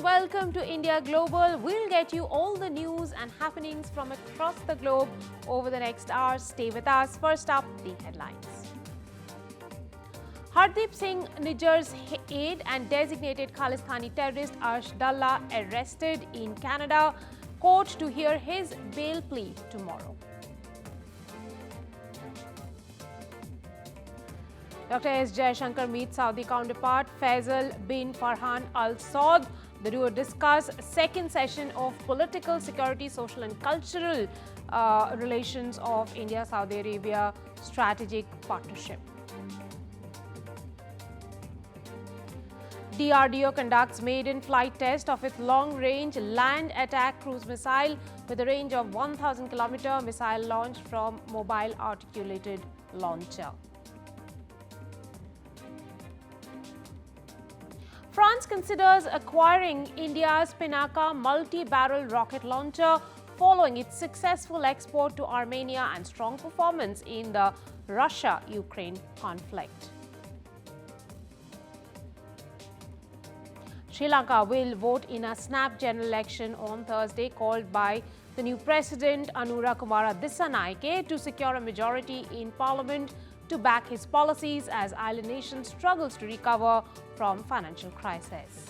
welcome to India Global. We'll get you all the news and happenings from across the globe over the next hour. Stay with us. First up, the headlines. Arshdeep Singh Nijjar's aide and designated Khalistani terrorist Arsh Dalla arrested in Canada. Court to hear his bail plea tomorrow. Dr. S. Jaishankar meets Saudi counterpart Faisal bin Farhan Al Saud. The duo discuss second session of political, security, social and cultural relations of India-Saudi Arabia strategic partnership. DRDO conducts maiden flight test of its long-range land attack cruise missile with a range of 1,000 km. Missile launched from mobile articulated launcher. France considers acquiring India's Pinaka multi-barrel rocket launcher following its successful export to Armenia and strong performance in the Russia-Ukraine conflict. Sri Lanka will vote in a snap general election on Thursday called by the new president Anura Kumara Dissanayake to secure a majority in parliament to back his policies as island nation struggles to recover from financial crisis.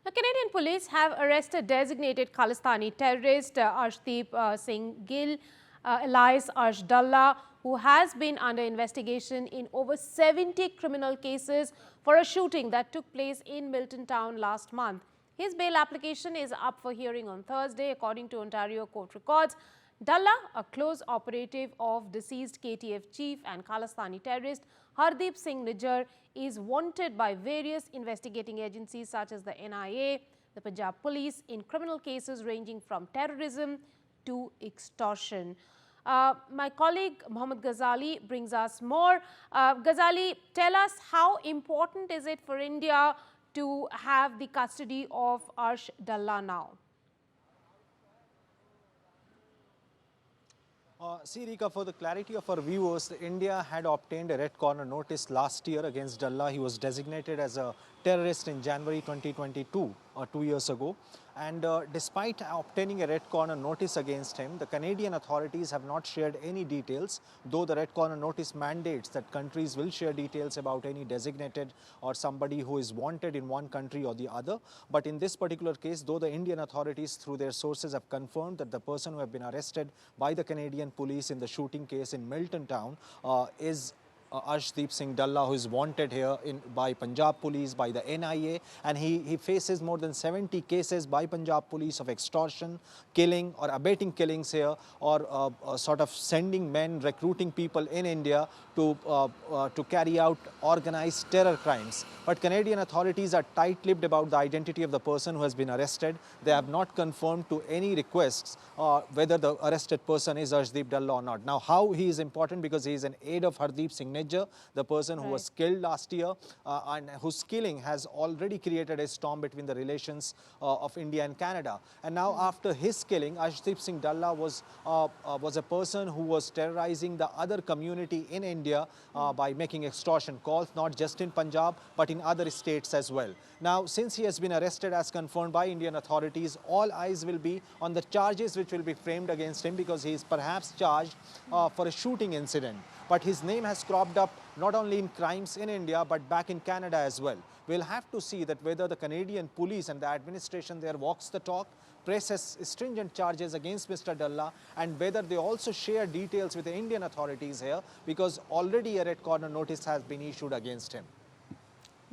The Canadian police have arrested designated Khalistani terrorist Arshdeep Singh Gill, alias Arsh Dalla, who has been under investigation in over 70 criminal cases for a shooting that took place in Milton town last month. His bail application is up for hearing on Thursday, according to Ontario court records. Dalla, a close operative of deceased KTF chief and Khalistani terrorist Arshdeep Singh Nijjar, is wanted by various investigating agencies such as the NIA, the Punjab police, in criminal cases ranging from terrorism to extortion. My colleague Mohammed Ghazali brings us more. Ghazali, tell us, how important is it for India to have the custody of Arsh Dalla now? See, Rika, for the clarity of our viewers, India had obtained a red corner notice last year against Dalla. He was designated as a terrorist in January 2022, 2 years ago. And despite obtaining a red corner notice against him, the Canadian authorities have not shared any details, though the red corner notice mandates that countries will share details about any designated or somebody who is wanted in one country or the other. But in this particular case, though the Indian authorities through their sources have confirmed that the person who have been arrested by the Canadian police in the shooting case in Milton town is Arshdeep Singh Dalla, who is wanted here by Punjab police, by the NIA, and he faces more than 70 cases by Punjab police of extortion, killing or abetting killings here, or sort of sending men, recruiting people in India to carry out organized terror crimes. But Canadian authorities are tight-lipped about the identity of the person who has been arrested. They have not confirmed to any requests whether the arrested person is Arshdeep Dalla or not. Now, how he is important, because he is an aide of Arshdeep Singh Nijjar, the person who was killed last year and whose killing has already created a storm between the relations of India and Canada. And now after his killing, Arshdeep Singh Dalla was a person who was terrorizing the other community in India by making extortion calls, not just in Punjab, but in other states as well. Now, since he has been arrested as confirmed by Indian authorities, all eyes will be on the charges which will be framed against him, because he is perhaps charged for a shooting incident. But his name has cropped up not only in crimes in India, but back in Canada as well. We'll have to see that whether the Canadian police and the administration there walks the talk, presses stringent charges against Mr. Dalla, and whether they also share details with the Indian authorities here, because already a red corner notice has been issued against him.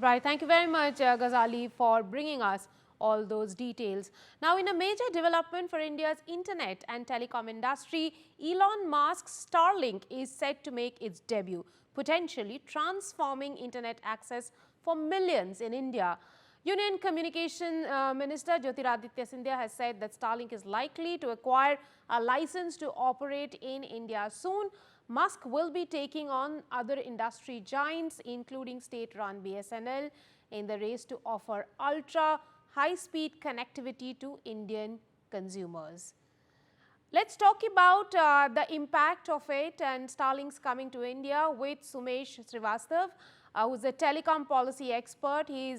Right. Thank you very much, Ghazali, for bringing us all those details. Now, in a major development for India's internet and telecom industry, Elon Musk's Starlink is set to make its debut, potentially transforming internet access for millions in India. Union Communication Minister Jyotiraditya Scindia has said that Starlink is likely to acquire a license to operate in India soon. Musk will be taking on other industry giants, including state-run BSNL, in the race to offer ultra high-speed connectivity to Indian consumers. Let's talk about the impact of it and Starlink's coming to India with Sumesh Srivastav, who's a telecom policy expert. He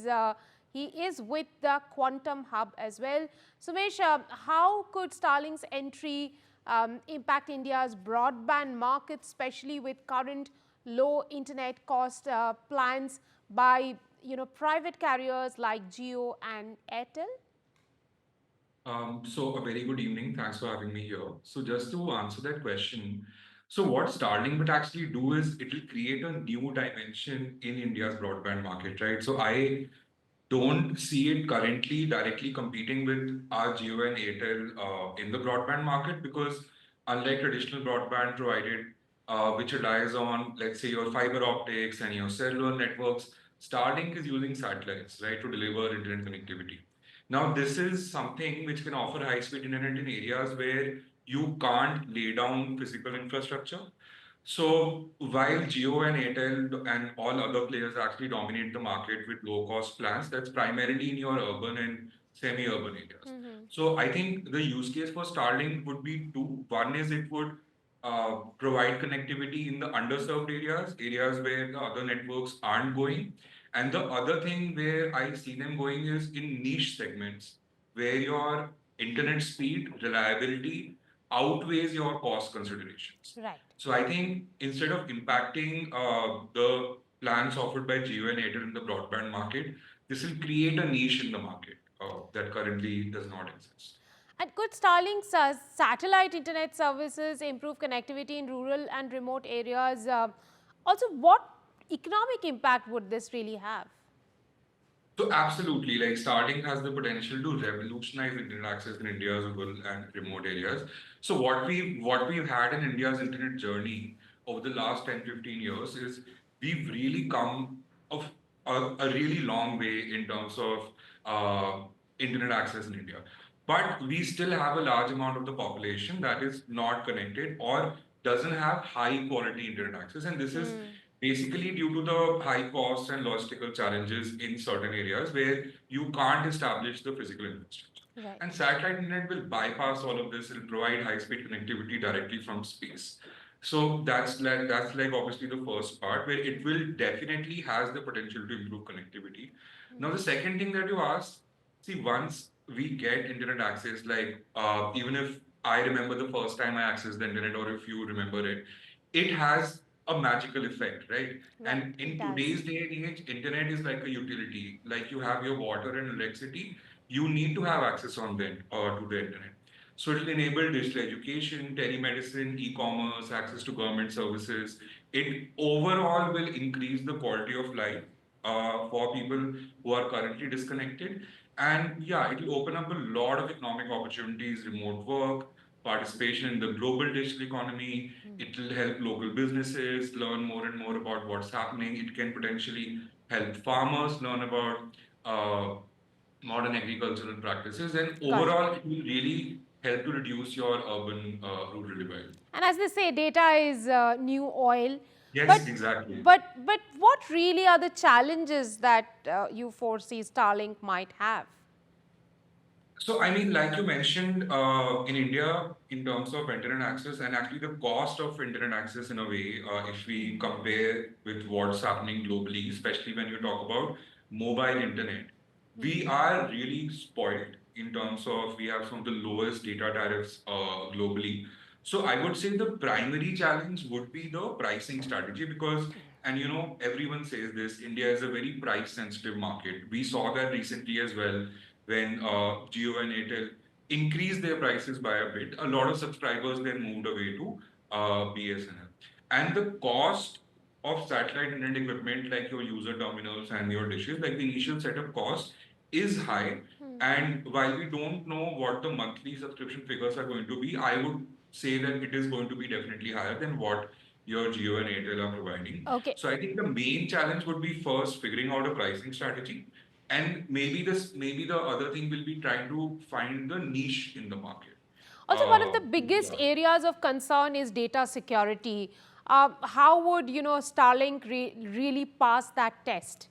is with the Quantum Hub as well. Sumesh, how could Starlink's entry impact India's broadband market, especially with current low internet cost plans by private carriers like Jio and Airtel? So a very good evening. Thanks for having me here. So just to answer that question, so what Starlink would actually do is it will create a new dimension in India's broadband market, right? So I don't see it currently directly competing with our Jio and Airtel in the broadband market because unlike traditional broadband provided, which relies on, let's say, your fiber optics and your cellular networks, Starlink is using satellites, right, to deliver internet connectivity. Now, this is something which can offer high-speed internet in areas where you can't lay down physical infrastructure. So while Jio and Airtel and all other players actually dominate the market with low-cost plans, that's primarily in your urban and semi-urban areas. So I think the use case for Starlink would be two. One is it would provide connectivity in the underserved areas, areas where the other networks aren't going. And the other thing where I see them going is in niche segments where your internet speed, reliability outweighs your cost considerations. Right. So I think instead of impacting the plans offered by Jio and Airtel in the broadband market, this will create a niche in the market that currently does not exist. And could Starlink's satellite internet services improve connectivity in rural and remote areas? Also, what economic impact would this really have? So absolutely, like Starlink has the potential to revolutionize internet access in India's rural and remote areas. So what we've had in India's internet journey over the last 10, 15 years is we've really come of a really long way in terms of internet access in India. But we still have a large amount of the population that is not connected or doesn't have high quality internet access. And this is basically due to the high costs and logistical challenges in certain areas where you can't establish the physical infrastructure. Right. And satellite internet will bypass all of this. It'll provide high-speed connectivity directly from space. So that's like obviously the first part where it will definitely has the potential to improve connectivity. Now the second thing that you asked, see once we get internet access, like even if I remember the first time I accessed the internet, or if you remember it, it has a magical effect, right? Right. And It in does. today's day and age, internet is like a utility. Like you have your water and electricity, you need to have access on them or to the internet. So it will enable digital education, telemedicine, e-commerce, access to government services. It overall will increase the quality of life for people who are currently disconnected. And yeah, it will open up a lot of economic opportunities, remote work, participation in the global digital economy. It will help local businesses learn more and more about what's happening. It can potentially help farmers learn about uh, modern agricultural practices. And Got it. overall, it will really help to reduce your urban rural divide. And as they say, data is new oil. But Yes, exactly. but what really are the challenges that you foresee Starlink might have? So, I mean, like you mentioned, in India, in terms of internet access and actually the cost of internet access in a way, if we compare with what's happening globally, especially when you talk about mobile internet, we are really spoiled in terms of we have some of the lowest data tariffs globally. So, I would say the primary challenge would be the pricing strategy because, and you know, everyone says this, India is a very price sensitive market. We saw that recently as well when Jio and Airtel increased their prices by a bit, a lot of subscribers then moved away to BSNL. And the cost of satellite internet equipment, like your user terminals and your dishes, like the initial setup cost, is high. And while we don't know what the monthly subscription figures are going to be, I would say that it is going to be definitely higher than what your Jio and Airtel are providing. Okay. So I think the main challenge would be first figuring out a pricing strategy, and maybe the other thing will be trying to find the niche in the market. Also, one of the biggest Yeah. areas of concern is data security. How would Starlink really pass that test?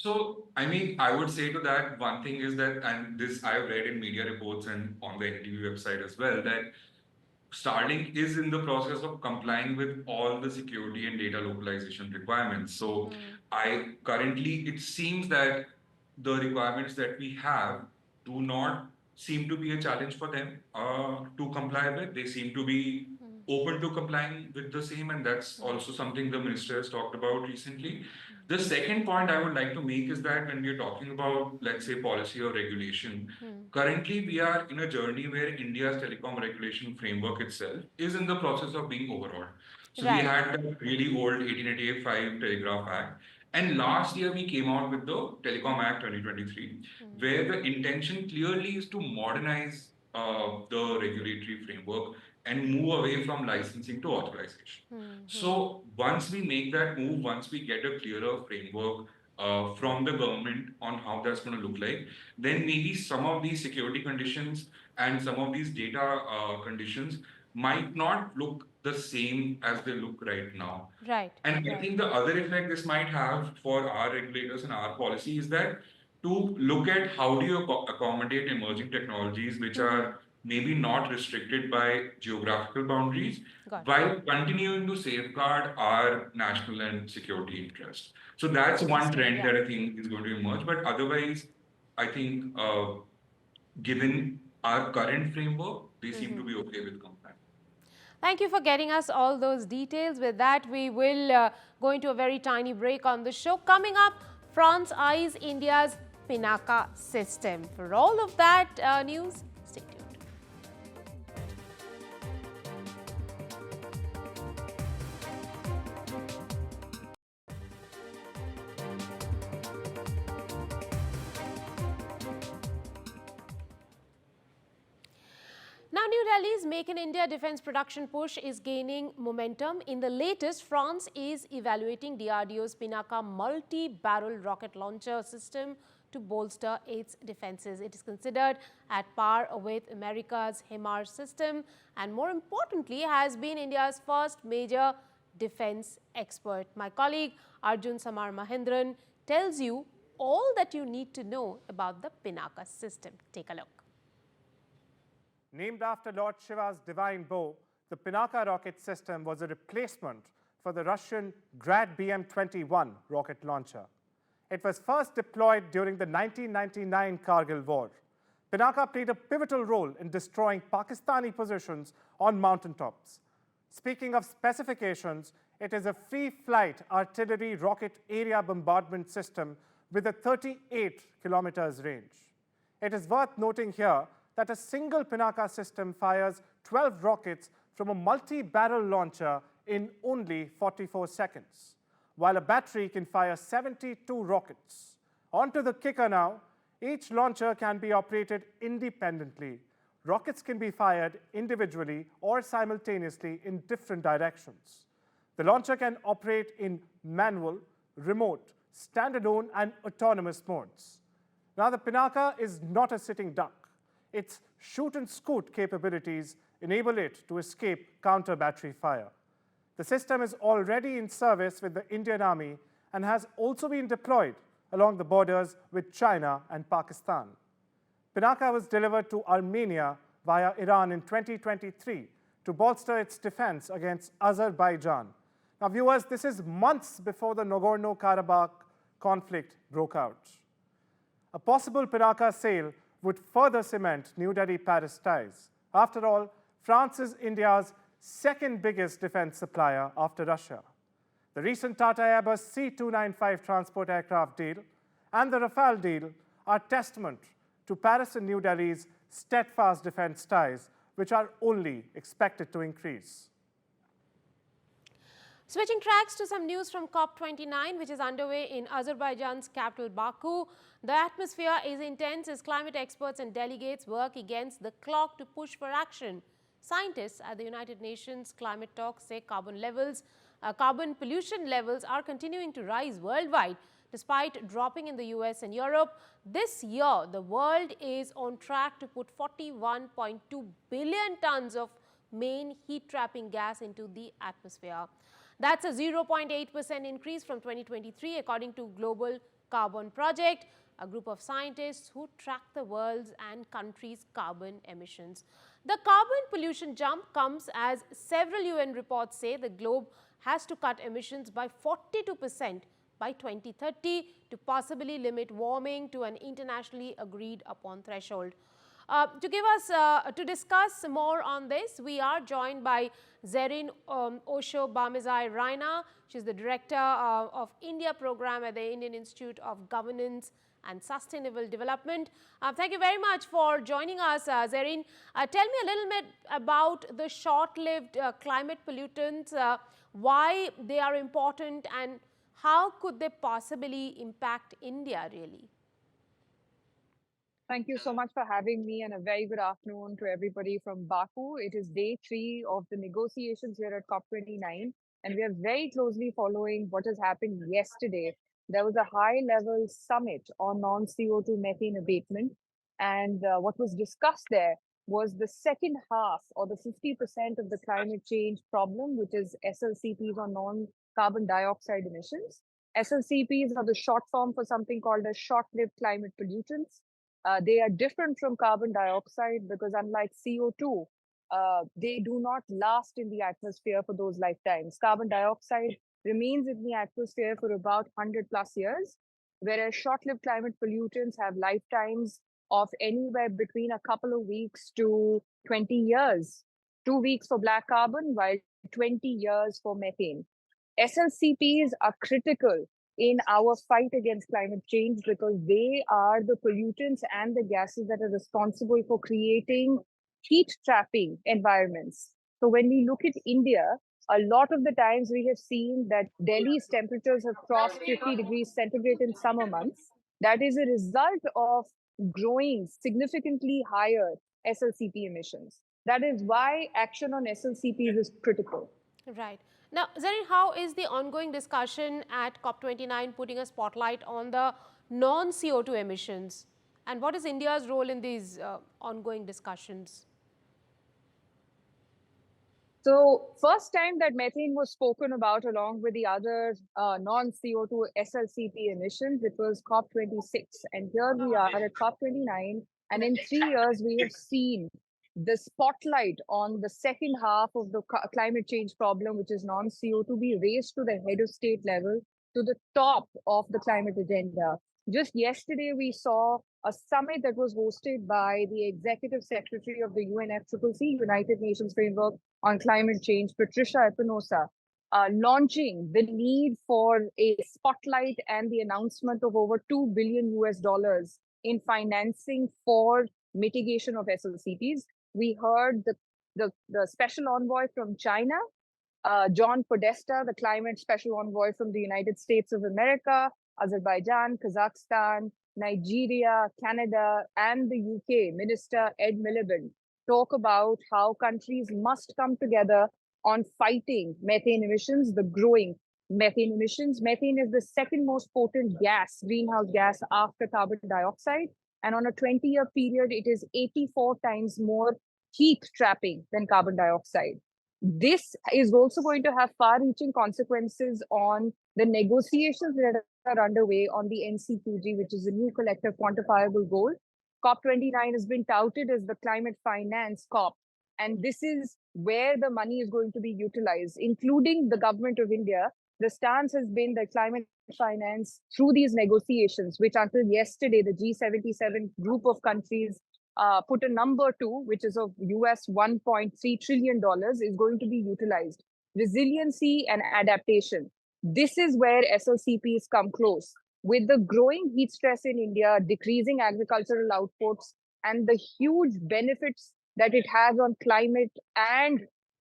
So, I mean, I would say to that, one thing is that, and this I've read in media reports and on the NDTV website as well, that Starlink is in the process of complying with all the security and data localization requirements. So I currently, it seems that the requirements that we have do not seem to be a challenge for them to comply with. They seem to be open to complying with the same, and that's also something the minister has talked about recently. The second point I would like to make is that when we're talking about, let's say, policy or regulation, currently we are in a journey where India's telecom regulation framework itself is in the process of being overhauled. So we Right. had the really old 1885 Telegraph Act, and last year we came out with the Telecom Act 2023, where the intention clearly is to modernize the regulatory framework and move away from licensing to authorization. So once we make that move, once we get a clearer framework from the government on how that's going to look like, then maybe some of these security conditions and some of these data conditions might not look the same as they look right now. Right. And I Right. think the other effect this might have for our regulators and our policy is that to look at how do you accommodate emerging technologies which are maybe not restricted by geographical boundaries Got it. while continuing to safeguard our national and security interests. So that's one Interesting. trend Yeah. that I think is going to emerge. But otherwise, I think given our current framework, they seem to be okay with compliance. Thank you for getting us all those details. With that, we will go into a very tiny break on the show. Coming up, France eyes India's Pinaka system. For all of that news, stay tuned. Now, New Delhi's Make in India defense production push is gaining momentum. In the latest, France is evaluating DRDO's Pinaka multi-barrel rocket launcher system to bolster its defenses. It is considered at par with America's HIMARS system and, more importantly, has been India's first major defense expert. My colleague Arjun Samar Mahendran tells you all that you need to know about the Pinaka system. Take a look. Named after Lord Shiva's divine bow, the Pinaka rocket system was a replacement for the Russian Grad BM-21 rocket launcher. It was first deployed during the 1999 Kargil War. Pinaka played a pivotal role in destroying Pakistani positions on mountaintops. Speaking of specifications, it is a free-flight artillery rocket area bombardment system with a 38 kilometers range. It is worth noting here that a single Pinaka system fires 12 rockets from a multi-barrel launcher in only 44 seconds, while a battery can fire 72 rockets. On to the kicker now. Each launcher can be operated independently. Rockets can be fired individually or simultaneously in different directions. The launcher can operate in manual, remote, standalone, and autonomous modes. Now, the Pinaka is not a sitting duck. Its shoot-and-scoot capabilities enable it to escape counter-battery fire. The system is already in service with the Indian Army and has also been deployed along the borders with China and Pakistan. Pinaka was delivered to Armenia via Iran in 2023 to bolster its defense against Azerbaijan. Now, viewers, this is months before the Nagorno-Karabakh conflict broke out. A possible Pinaka sale would further cement New Delhi-Paris ties. After all, France is India's second biggest defense supplier after Russia. The recent Tata Airbus C-295 transport aircraft deal and the Rafale deal are testament to Paris and New Delhi's steadfast defense ties, which are only expected to increase. Switching tracks to some news from COP29, which is underway in Azerbaijan's capital Baku. The atmosphere is intense as climate experts and delegates work against the clock to push for action. Scientists at the United Nations climate talks say carbon pollution levels are continuing to rise worldwide. Despite dropping in the US and Europe, this year the world is on track to put 41.2 billion tons of main heat-trapping gas into the atmosphere. That's a 0.8% increase from 2023, according to global Carbon Project, a group of scientists who track the world's and countries' carbon emissions. The carbon pollution jump comes as several UN reports say the globe has to cut emissions by 42% by 2030 to possibly limit warming to an internationally agreed upon threshold. To discuss more on this, we are joined by Zerrin Osho Bamizai Raina. She's the Director of India Program at the Indian Institute of Governance and Sustainable Development. Thank you very much for joining us, Zerrin. Tell me a little bit about the short-lived climate pollutants, why they are important and how could they possibly impact India really? Thank you so much for having me, and a very good afternoon to everybody from Baku. It is day 3 of the negotiations here at COP29, and we are very closely following what has happened yesterday. There was a high-level summit on non-CO2 methane abatement, and what was discussed there was the second half, or the 50% of the climate change problem, which is SLCPs, or non-carbon dioxide emissions. SLCPs are the short form for something called as short-lived climate pollutants. They are different from carbon dioxide because, unlike CO2, they do not last in the atmosphere for those lifetimes. Carbon dioxide remains in the atmosphere for about 100 plus years, whereas short-lived climate pollutants have lifetimes of anywhere between a couple of weeks to 20 years. 2 weeks for black carbon, while 20 years for methane. SLCPs are critical in our fight against climate change because they are the pollutants and the gases that are responsible for creating heat trapping environments. So when we look at India, a lot of the times we have seen that Delhi's temperatures have crossed 50 degrees centigrade in summer months. That is a result of growing significantly higher SLCP emissions. That is why action on SLCPs is critical. Right. Now, Zerrin, how is the ongoing discussion at COP29 putting a spotlight on the non-CO2 emissions? And what is India's role in these ongoing discussions? So, first time that methane was spoken about along with the other non-CO2 SLCP emissions, it was COP26. And here we are at COP29. And in 3 years, we have seen the spotlight on the second half of the climate change problem, which is non-CO2, be raised to the head of state level, to the top of the climate agenda. Just yesterday, we saw a summit that was hosted by the Executive Secretary of the UNFCCC, United Nations Framework on Climate Change, Patricia Espinosa, launching the need for a spotlight and the announcement of over $2 billion in financing for mitigation of SLCPs. We heard the special envoy from China, John Podesta, the climate special envoy from the United States of America, Azerbaijan, Kazakhstan, Nigeria, Canada, and the UK, Minister Ed Miliband, talk about how countries must come together on fighting methane emissions, the growing methane emissions. Methane is the second most potent gas, greenhouse gas, after carbon dioxide. And on a 20-year period, it is 84 times more heat trapping than carbon dioxide. This is also going to have far-reaching consequences on the negotiations that are underway on the NCQG, which is the new collective quantifiable goal. COP29 has been touted as the climate finance COP. And this is where the money is going to be utilized, including the government of India. The stance has been that climate finance through these negotiations, which until yesterday, the G77 group of countries put a number to, which is of US $1.3 trillion, is going to be utilized. Resiliency and adaptation. This is where SLCPs come close. With the growing heat stress in India, decreasing agricultural outputs, and the huge benefits that it has on climate and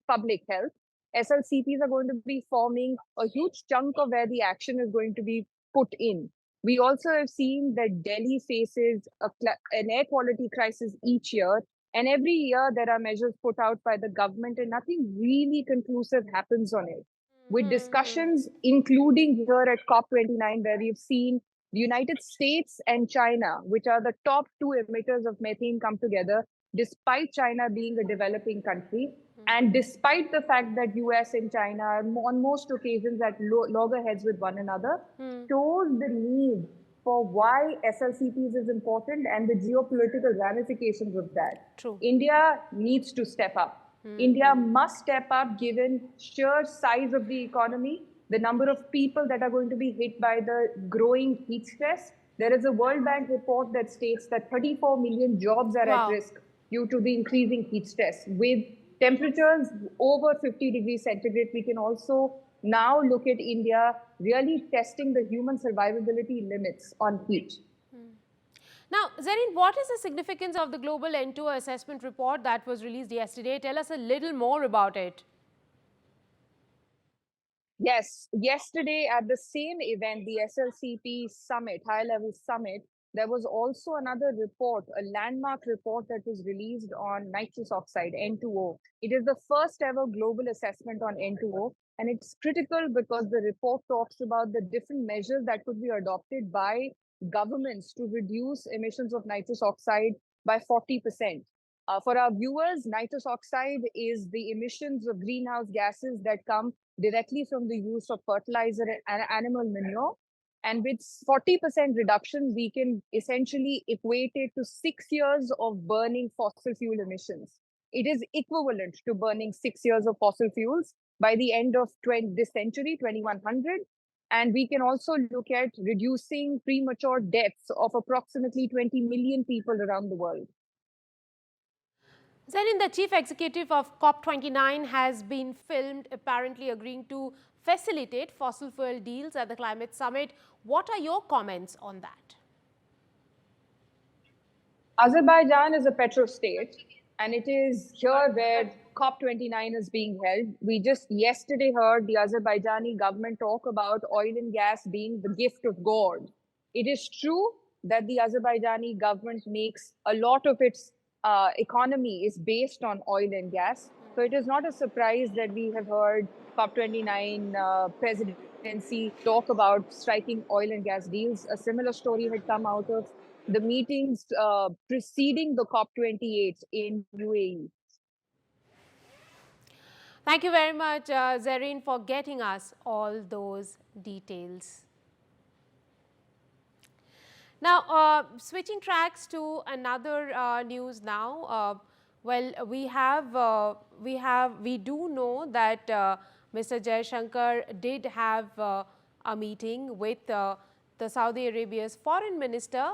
public health, SLCPs are going to be forming a huge chunk of where the action is going to be put in. We also have seen that Delhi faces an air quality crisis each year. And every year there are measures put out by the government and nothing really conclusive happens on it. With discussions, including here at COP29, where we've seen the United States and China, which are the top 2 emitters of methane, come together, despite China being a developing country. And despite the fact that US and China are on most occasions at loggerheads with one another, shows the need for why SLCPs is important and the geopolitical ramifications of that. True. India needs to step up. India must step up given sheer size of the economy, the number of people that are going to be hit by the growing heat stress. There is a World Bank report that states that 34 million jobs are at Wow. risk due to the increasing heat stress. With temperatures over 50 degrees centigrade, we can also now look at India really testing the human survivability limits on heat. Now, Zareen, what is the significance of the Global N2O assessment report that was released yesterday? Tell us a little more about it. Yes, yesterday at the same event, the SLCP summit, high level summit, there was also another report, a landmark report that was released on nitrous oxide, N2O. It is the first ever global assessment on N2O, and it's critical because the report talks about the different measures that could be adopted by governments to reduce emissions of nitrous oxide by 40%. For our viewers, nitrous oxide is the emissions of greenhouse gases that come directly from the use of fertilizer and animal manure. And with 40% reduction, we can essentially equate it to 6 years of burning fossil fuel emissions. It is equivalent to burning 6 years of fossil fuels by the end of this century, 2100. And we can also look at reducing premature deaths of approximately 20 million people around the world. Zareen, the chief executive of COP29 has been filmed apparently agreeing to facilitate fossil fuel deals at the climate summit. What are your comments on that? Azerbaijan is a petrostate, and it is here where COP29 is being held. We just yesterday heard the Azerbaijani government talk about oil and gas being the gift of God. It is true that the Azerbaijani government makes a lot of its economy is based on oil and gas. So it is not a surprise that we have heard COP29 presidency talk about striking oil and gas deals. A similar story had come out of the meetings preceding the COP28 in UAE. Thank you very much, Zareen, for getting us all those details. Now, switching tracks to another news now. Well, we do know that Mr. Jaishankar did have a meeting with the Saudi Arabia's foreign minister,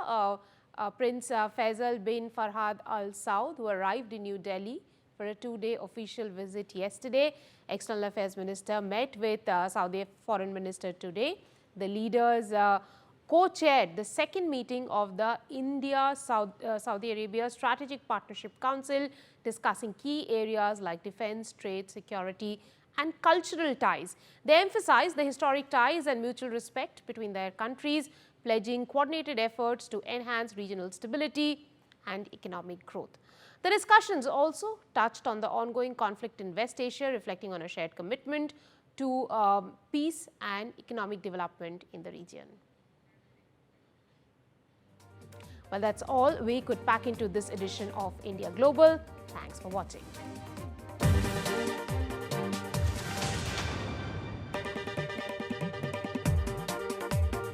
Prince Faisal bin Farhad Al Saud, who arrived in New Delhi for a 2-day official visit yesterday. External Affairs Minister met with Saudi Foreign Minister today. The leaders co-chaired the second meeting of the India-Saudi Arabia Strategic Partnership Council, discussing key areas like defense, trade, security, and cultural ties. They emphasized the historic ties and mutual respect between their countries, pledging coordinated efforts to enhance regional stability and economic growth. The discussions also touched on the ongoing conflict in West Asia, reflecting on a shared commitment to peace and economic development in the region. Well, that's all we could pack into this edition of India Global. Thanks for watching.